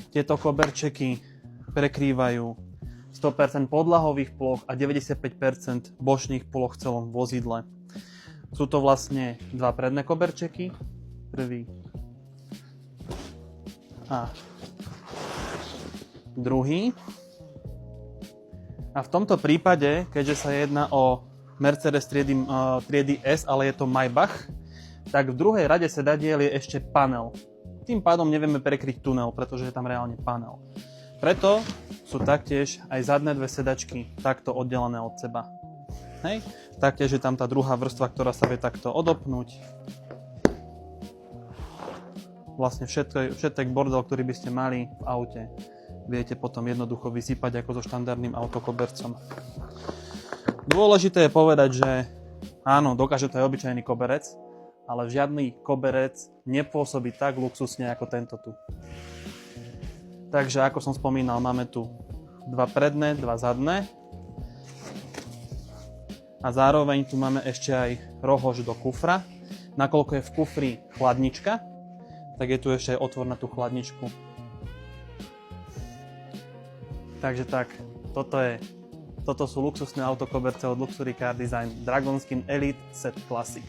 Tieto koberčeky prekrývajú 100% podlahových ploch a 95% bočných ploch v celom vozidle. Sú to vlastne dva predné koberčeky. Prvý a druhý. A v tomto prípade, keďže sa jedná o Mercedes triedy S, ale je to Maybach, tak v druhej rade sedadiel je ešte panel. Tým pádom nevieme prekryť tunel, pretože je tam reálne panel. Preto sú taktiež aj zadné dve sedačky takto oddelené od seba. Hej. Taktiež je tam tá druhá vrstva, ktorá sa vie takto odopnúť. Vlastne všetek bordel, ktorý by ste mali v aute, viete potom jednoducho vysypať ako so štandardným autokobercom. Dôležité je povedať, že áno, dokáže to aj obyčajný koberec, ale žiadny koberec nepôsobí tak luxusne ako tento tu. Takže ako som spomínal, máme tu dva predné, dva zadné. A zároveň tu máme ešte aj rohož do kufra. Nakoľko je v kufri chladnička, tak je tu ešte aj otvor na tú chladničku. Takže tak, toto sú luxusné autokoberce od Luxury Car Design Dragonskin Elite Set Classic.